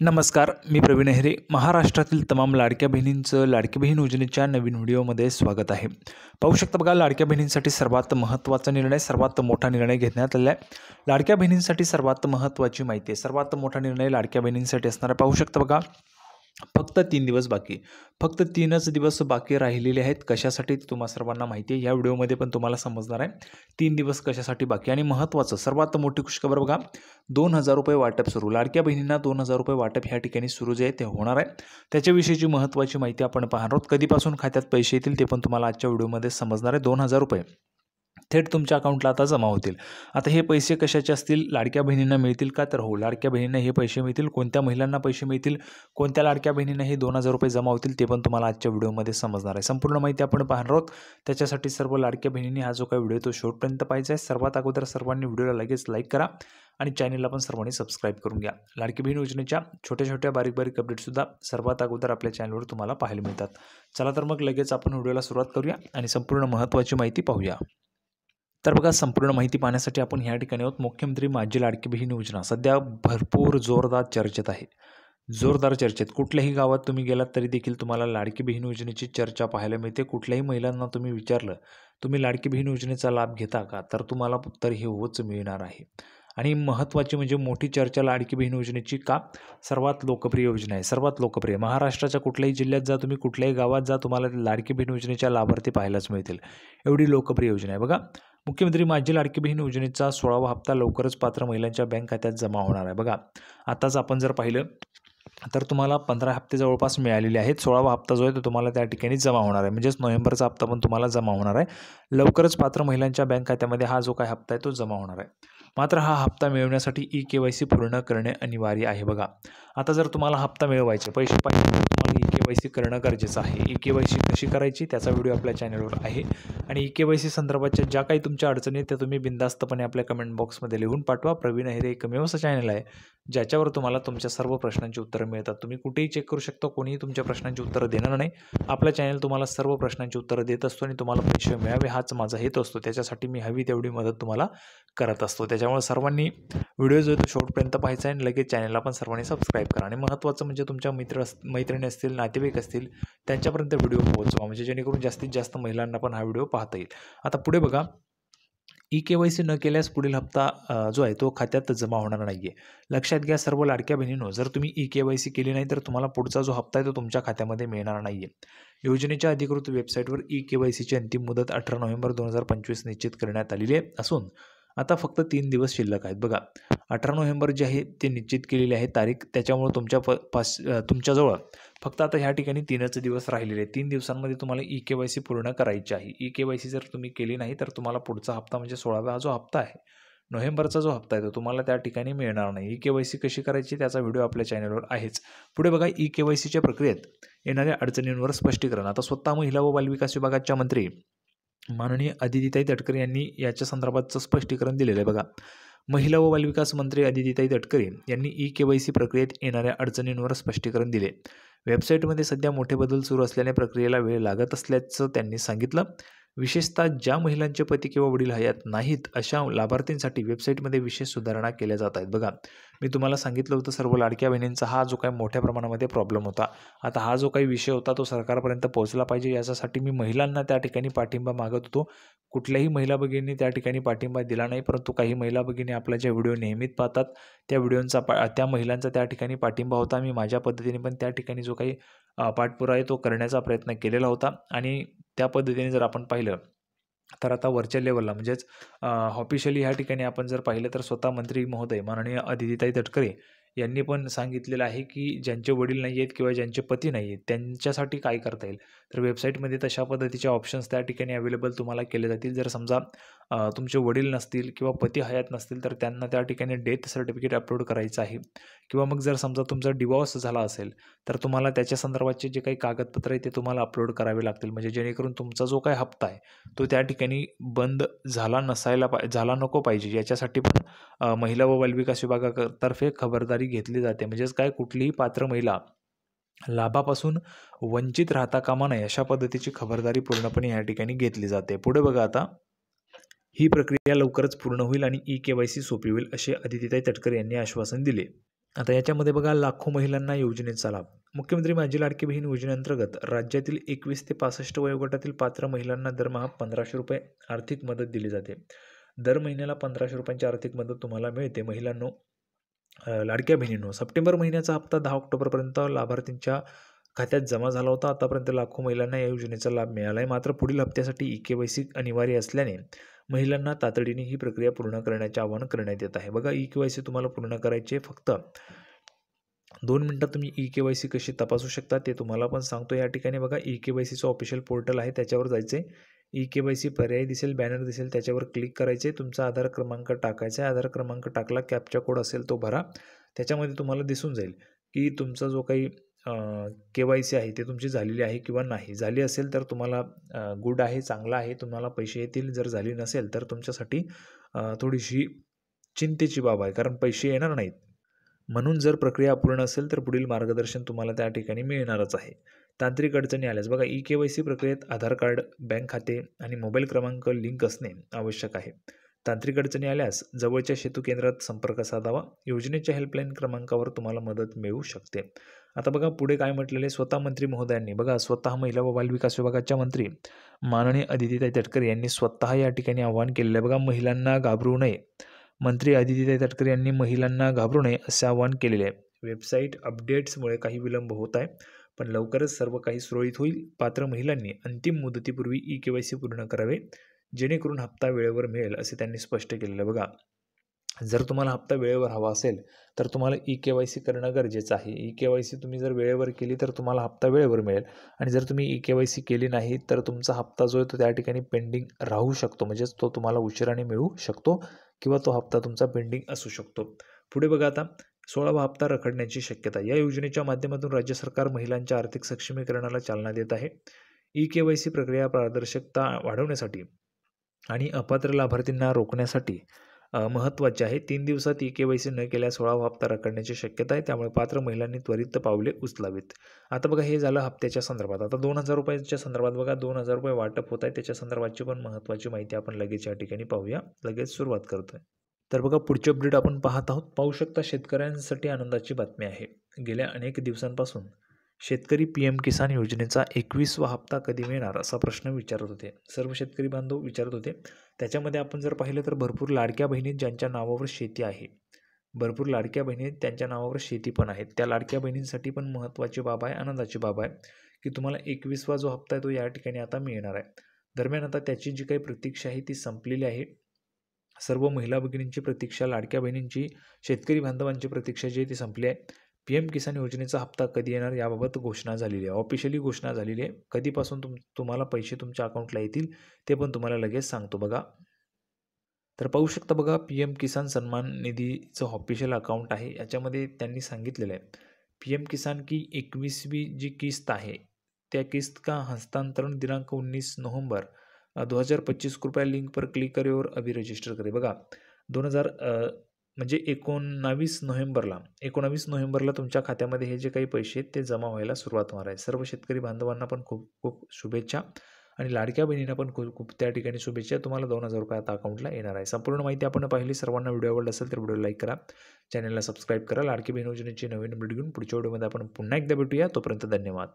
नमस्कार, मी प्रवीण हेरे. महाराष्ट्रातील तमाम लाडक्या बहिणींचं लाडकी बहीण योजनेच्या नवीन व्हिडिओमध्ये स्वागत आहे. पाहू शकता बघा, लाडक्या बहिणींसाठी सर्वात महत्त्वाचा निर्णय, सर्वात मोठा निर्णय घेण्यात आला आहे. लाडक्या बहिणींसाठी सर्वात महत्त्वाची माहिती आहे. सर्वात मोठा निर्णय लाडक्या बहिणींसाठी असणार आहे. पाहू शकता बघा, फक्त 3 दिवस बाकी, फक्त 3च दिवस बाकी राहिलेले आहेत. कशासाठी ते तुम्हा सर्वांना माहिती आहे. या व्हिडिओमध्ये पण तुम्हाला समजणार आहे 3 दिवस कशासाठी बाकी. आणि महत्त्वाचं सर्वात मोठी खुशखबर बघा, 2,000 रुपये वाटप सुरू. लाडक्या बहिणींना 2,000 रुपये वाटप ह्या ठिकाणी सुरू जे आहे ते होणार आहे. त्याच्याविषयीची महत्त्वाची माहिती आपण पाहणार आहोत. कधीपासून खात्यात पैसे येतील ते पण तुम्हाला आजच्या व्हिडिओमध्ये समजणार आहे. 2,000 रुपये थेट तुमच्या अकाउंटला आता जमा होतील. आता हे पैसे कशाचे असतील? लाडक्या बहिणींना मिळतील का? तर हो, लाडक्या बहिणींना हे पैसे मिळतील. कोणत्या महिलांना पैसे मिळतील, कोणत्या लाडक्या बहिणींना हे 2,000 रुपये जमा होतील ते पण तुम्हाला आजच्या व्हिडिओमध्ये समजणार आहे. संपूर्ण माहिती आपण पाहणार आहोत. त्याच्यासाठी सर्व लाडक्या बहिणींनी हा जो काही व्हिडिओ तो शेवटपर्यंत पाहायचा आहे. सर्वात अगोदर सर्वांनी व्हिडिओला लगेच लाईक करा आणि चॅनलला पण सर्वांनी सबस्क्राईब करून घ्या. लाडकी बहीण योजनेच्या छोट्या छोट्या बारीक बारीक अपडेटसुद्धा सर्वात अगोदर आपल्या चॅनलवर तुम्हाला पाहायला मिळतात. चला तर मग लगेच आपण व्हिडिओला सुरुवात करूया आणि संपूर्ण महत्त्वाची माहिती पाहूया. तर बघा, संपूर्ण माहिती पाहण्यासाठी आपण ह्या ठिकाणी आहोत. मुख्यमंत्री माझी लाडकी बहीण योजना सध्या भरपूर जोरदार चर्चेत आहे. जोरदार चर्चेत कुठल्याही गावात तुम्ही गेलात तरी देखील तुम्हाला लाडकी बहीण योजनेची चर्चा पाहायला मिळते. कुठल्याही महिलांना तुम्ही विचारलं तुम्ही लाडकी बहीण योजनेचा लाभ घेता का, तर तुम्हाला उत्तर हे होच मिळणार आहे. आणि महत्त्वाची म्हणजे मोठी चर्चा लाडकी बहीण योजनेची का? सर्वात लोकप्रिय योजना आहे, सर्वात लोकप्रिय. महाराष्ट्राच्या कुठल्याही जिल्ह्यात जा तुम्ही, कुठल्याही गावात जा, तुम्हाला लाडकी बहीण योजनेच्या लाभार्थी पाहायलाच मिळतील. एवढी लोकप्रिय योजना आहे. बघा, मुख्यमंत्री माझी लाडकी बहीण योजनेचा 16वा हप्ता लवकरच पात्र महिलांच्या बँक खात्यात जमा होणार आहे. बघा, आताच आपण जर पाहिलं तर तुम्हाला 15 हप्ते जवळपास मिळालेले आहेत. 16वा हप्ता जो आहे तो तुम्हाला त्या ठिकाणी जमा होणार आहे. म्हणजेच नोव्हेंबरचा हप्ता पण तुम्हाला जमा होणार आहे. लवकरच पात्र महिलांच्या बँक खात्यामध्ये हा जो काही हप्ता आहे तो जमा होणार आहे. मात्र हा हप्ता मिळवण्यासाठी KYC पूर्ण करणे अनिवार्य आहे. बघा, आता जर तुम्हाला हप्ता मिळवायचे, पैसे पाहिजे, तर तुम्हाला KYC करणं गरजेचं आहे. KYC कशी करायची त्याचा व्हिडिओ आपल्या चॅनलवर आहे. आणि KYC संदर्भाच्या ज्या काही तुमच्या अडचणी आहेत त्या तुम्ही बिनधास्तपणे आपल्या कमेंट बॉक्समध्ये लिहून पाठवा. प्रवीण हेरे एकमेव असं चॅनल आहे ज्याच्यावर तुम्हाला तुमच्या सर्व प्रश्नांची उत्तरं मिळतात. तुम्ही कुठेही चेक करू शकता, कोणीही तुमच्या प्रश्नांची उत्तरं देणार नाही. आपला चॅनल तुम्हाला सर्व प्रश्नांची उत्तरं देत असतो आणि तुम्हाला पैसे मिळावे हाच माझा हेतू असतो. त्याच्यासाठी मी हवी तेवढी मदत तुम्हाला करत असतो. त्याच्यामुळे सर्वांनी व्हिडिओ जो आहे तो शेवटपर्यंत पाहायचा आहे आणि लगेच चॅनलला पण सर्वांनी सबस्क्राईब करा. आणि महत्त्वाचं म्हणजे तुमच्या मैत्रिणी असतील, नातेवाईक असतील, त्यांच्यापर्यंत व्हिडिओ पोहोचवा, म्हणजे जेणेकरून जास्तीत जास्त महिलांना पण हा व्हिडिओ पाहता येईल. आता पुढे बघा, KYC न केल्यास पुढील हप्ता जो आहे तो खात्यात जमा होणार नाही आहे. लक्षात घ्या सर्व लाडक्या बहिणींनो, जर तुम्ही KYC केली नाही तर तुम्हाला पुढचा जो हप्ता आहे तो तुमच्या खात्यामध्ये मिळणार नाही आहे. योजनेच्या अधिकृत वेबसाईटवर KYCची अंतिम मुदत 18 नोव्हेंबर 2025 निश्चित करण्यात आलेली आहे असून आता फक्त 3 दिवस शिल्लक आहेत. बघा, 18 नोव्हेंबर जे आहे ते निश्चित केलेली आहे तारीख. त्याच्यामुळे तुमच्याजवळ फक्त आता ह्या ठिकाणी 3च दिवस राहिलेले आहेत. 3 दिवसांमध्ये तुम्हाला KYC पूर्ण करायची आहे. KYC जर तुम्ही केली नाही तर तुम्हाला पुढचा हप्ता म्हणजे 16वा जो हप्ता आहे, नोव्हेंबरचा जो हप्ता आहे तो तुम्हाला त्या ठिकाणी मिळणार नाही. KYC कशी करायची त्याचा व्हिडिओ आपल्या चॅनलवर आहेच. पुढे बघा, KYCच्या प्रक्रियेत येणाऱ्या अडचणींवर स्पष्टीकरण. आता स्वतः महिला व बालविकास विभागाच्या मंत्री माननीय आदितीताई तटकरे यांनी याच्या संदर्भाचं स्पष्टीकरण दिलेलं आहे. बघा, महिला व बालविकास मंत्री आदितीताई तटकरे यांनी KYC प्रक्रियेत येणाऱ्या अडचणींवर स्पष्टीकरण दिले. वेबसाईटमध्ये सध्या मोठे बदल सुरू असल्याने प्रक्रियेला वेळ लागत असल्याचं त्यांनी सांगितलं. विशेषतः ज्या महिलांचे पती किंवा वडील हयात नाहीत अशा लाभार्थींसाठी वेबसाईटमध्ये विशेष सुधारणा केल्या जात आहेत. बघा, मी तुम्हाला सांगितलं होतं सर्व लाडक्या बहिणींचा हा जो काही मोठ्या प्रमाणामध्ये प्रॉब्लेम होता, आता हा जो काही विषय होता तो सरकारपर्यंत पोहोचला पाहिजे याच्यासाठी मी महिलांना त्या ठिकाणी पाठिंबा मागत होतो. कुठल्याही महिला भगिनींनी त्या ठिकाणी पाठिंबा दिला नाही, परंतु काही महिला भगिनी आपल्या ज्या व्हिडिओ नेहमीच पाहतात त्या महिलांचा त्या ठिकाणी पाठिंबा होता. मी माझ्या पद्धतीने पण त्या ठिकाणी जो काही पाठपुरावा आहे तो करण्याचा प्रयत्न केलेला होता. आणि त्या पद्धतीने जर आपण पाहिलं तर आता वरच्या लेवलला म्हणजेच ऑफिशियली ह्या ठिकाणी आपण जर पाहिलं तर स्वतः मंत्री महोदय माननीय आदितीताई तटकरे यांनी पण सांगितलेलं आहे की ज्यांचे वडील नाही आहेत किंवा ज्यांचे पती नाही आहेत त्यांच्यासाठी काय करता येईल. तर वेबसाईटमध्ये तशा पद्धतीचे ऑप्शन्स त्या ठिकाणी अवेलेबल तुम्हाला केले जातील. जर समजा तुमचे वडील नसतील किंवा पती हयात नसतील तर त्यांना त्या ठिकाणी डेथ सर्टिफिकेट अपलोड करायचं आहे. किंवा मग जर समजा तुमचा डिवॉर्स झाला असेल तर तुम्हाला त्याच्या संदर्भाचे जे काही कागदपत्र आहे ते तुम्हाला अपलोड करावे लागतील. म्हणजे जेणेकरून तुमचा जो काही हप्ता आहे तो त्या ठिकाणी बंद झाला नको पाहिजे. याच्यासाठी पण महिला व बालविकास विभागातर्फे खबरदारी घेतली जाते. म्हणजेच काय, कुठलीही पात्र महिला लाभापासून वंचित राहता कामा नये अशा पद्धतीची खबरदारी पूर्णपणे या ठिकाणी घेतली जाते. पुढे बघा, आता ही प्रक्रिया लवकरच पूर्ण होईल आणि KYC सोपी होईल असे आदितीताई तटकरे यांनी आश्वासन दिले. आता याच्यामध्ये बघा लाखो महिलांना योजनेचा लाभ. मुख्यमंत्री माझी लाडकी बहीण योजनेअंतर्गत राज्यातील 21 ते 65 वयोगटातील पात्र महिलांना दरमहा 1500 रुपये आर्थिक मदत दिली जाते. दर महिन्याला 1500 रुपयांची आर्थिक मदत तुम्हाला मिळते. महिलांनो, लाडक्या बहिणींनो, सप्टेंबर महिन्याचा हप्ता 10 ऑक्टोबरपर्यंत लाभार्थींच्या खात्यात जमा झाला होता. आतापर्यंत लाखो महिलांना या योजनेचा लाभ मिळाला आहे. मात्र पुढील हप्त्यासाठी EKYC अनिवार्य असल्याने महिलांना तातडीने ही प्रक्रिया पूर्ण करण्याचे आवाहन करण्यात येत आहे. बघा, EKYC तुम्हाला पूर्ण करायचे फक्त 2 मिनिटात तुम्ही EKYC कशी तपासू शकता ते तुम्हाला पण सांगतो. या ठिकाणी बघा, EKYCचं ऑफिशियल पोर्टल आहे, त्याच्यावर जायचे. EKYC पर्याय दिसेल, बॅनर दिसेल, त्याच्यावर क्लिक करायचे. तुमचा आधार क्रमांक टाकायचा आहे. आधार क्रमांक टाकला, कॅप्चा कोड असेल तो भरा. त्याच्यामध्ये तुम्हाला दिसून जाईल की तुमचा जो काही KYC आहे ते तुमची झालेली आहे किंवा नाही. झाली असेल तर तुम्हाला गुड आहे, चांगला आहे, तुम्हाला पैसे येतील. जर झाली नसेल तर तुमच्यासाठी थोडीशी चिंतेची बाब आहे, कारण पैसे येणार नाहीत. म्हणून जर प्रक्रिया अपूर्ण असेल तर पुढील मार्गदर्शन तुम्हाला त्या ठिकाणी मिळणारच आहे. तांत्रिक अडचणी आल्यास बघा, EKYC प्रक्रियेत आधार कार्ड, बँक खाते आणि मोबाईल क्रमांक लिंक असणे आवश्यक आहे. तांत्रिक अडचणी आल्यास जवळच्या सेतू केंद्रात संपर्क साधावा. योजनेच्या हेल्पलाईन क्रमांकावर तुम्हाला मदत मिळू शकते. आता बघा पुढे काय म्हटलेले, स्वतः मंत्री महोदयांनी बघा, स्वतः महिला व बालविकास विभागाच्या मंत्री माननीय अदितीताई तटकरे यांनी स्वतः या ठिकाणी आवाहन केलेलं आहे. बघा, महिलांना घाबरू नये. मंत्री अदितीताई तटकरे यांनी महिलांना घाबरू नये असे आवाहन केलेले आहे. वेबसाईट अपडेट्समुळे काही विलंब होत आहे, पण लवकरच सर्व काही सुरळीत होईल. पात्र महिलांनी अंतिम मुदतीपूर्वी EKYC पूर्ण करावे, जेणेकरून हप्ता वेळेवर मिळेल असे त्यांनी स्पष्ट केलेलं. बघा, जर तुम्हाला हप्ता वेळेवर हवा असेल तर तुम्हाला EKYC करणं गरजेचं आहे. EKYC तुम्ही जर वेळेवर केली तर तुम्हाला हप्ता वेळेवर मिळेल, आणि जर तुम्ही EKYC केली नाही तर तुमचा हप्ता जो आहे तो त्या ठिकाणी पेंडिंग राहू शकतो. म्हणजेच तो तुम्हाला उशिराने मिळू शकतो किंवा तो हप्ता तुमचा पेंडिंग असू शकतो. पुढे बघा, आता 16वा हप्ता रखडण्याची शक्यता. या योजनेच्या माध्यमातून राज्य सरकार महिलांच्या आर्थिक सक्षमीकरणाला चालना देत आहे. EKYC प्रक्रिया पारदर्शकता वाढवण्यासाठी आणि अपात्र लाभार्थींना रोखण्यासाठी महत्त्वाचे आहे. 3 दिवसात EKYC न केल्यास 16वा हप्ता रखडण्याची शक्यता आहे. त्यामुळे पात्र महिलांनी त्वरित पावले उचलावीत. आता बघा, हे झालं हप्त्याच्या संदर्भात. आता 2000 रुपयाच्या संदर्भात बघा, 2000 रुपये वाटप होत आहे. त्याच्या संदर्भातची पण महत्त्वाची माहिती आपण लगेच या ठिकाणी पाहूया. लगेच सुरुवात करतोय. तर बघा, पुढचे अपडेट आपण पाहत आहोत. पाहू शकता, शेतकऱ्यांसाठी आनंदाची बातमी आहे. गेल्या अनेक दिवसांपासून शेतकरी PM किसान योजनेचा 21वा हप्ता कधी मिळणार असा प्रश्न विचारत होते. सर्व शेतकरी बांधव विचारत होते. त्याच्यामध्ये आपण जर पाहिलं तर भरपूर लाडक्या बहिणी ज्यांच्या नावावर शेती आहे, भरपूर लाडक्या बहिणी त्यांच्या नावावर शेती पण आहेत, त्या लाडक्या बहिणींसाठी पण महत्त्वाची बाब आहे, आनंदाची बाब आहे की तुम्हाला 21वा जो हप्ता आहे तो या ठिकाणी आता मिळणार आहे. दरम्यान आता त्याची जी काही प्रतीक्षा आहे ती संपलेली आहे. सर्व महिला भगिनींची प्रतीक्षा, लाडक्या बहिणींची, शेतकरी बांधवांची प्रतीक्षा जी आहे ती संपली आहे. PM किसान योजनेचा हप्ता कधी येणार याबाबत घोषणा झालेली आहे, ऑफिशियली घोषणा झालेली आहे. कधीपासून तुम्हाला पैसे तुमच्या अकाउंटला येतील ते पण तुम्हाला लगेच सांगतो. बघा, तर पाहू शकता बघा, PM किसान सन्मान निधीचं ऑफिशियल अकाउंट आहे. याच्यामध्ये त्यांनी सांगितलेलं आहे, PM किसान की 21वी जी किस्त आहे त्या किस्त का हस्तांतरण दिनांक 19 नवंबर 2025 कृपया लिंक पर क्लिक करे और अभी रजिस्टर करे. बघा, 19 नोव्हेंबरला तुमच्या खात्यामध्ये हे जे काही पैसे आहेत ते जमा व्हायला सुरुवात होणार आहे. सर्व शेतकरी बांधवांना पण खूप खूप शुभेच्छा, आणि लाडक्या बहिणींना पण खूप खूप त्या ठिकाणी शुभेच्छा. तुम्हाला 2000 रुपये आता अकाउंटला येणार आहे. संपूर्ण माहिती आपण पाहिली. सर्वांना व्हिडिओ आवडला असेल तर व्हिडिओ लाईक करा, चॅनलला सबस्क्राईब करा. लाडकी बहीण योजनेची नवीन अपडेट घेऊन पुढच्या व्हिडिओमध्ये आपण पुन्हा एकदा भेटूया. तोपर्यंत धन्यवाद.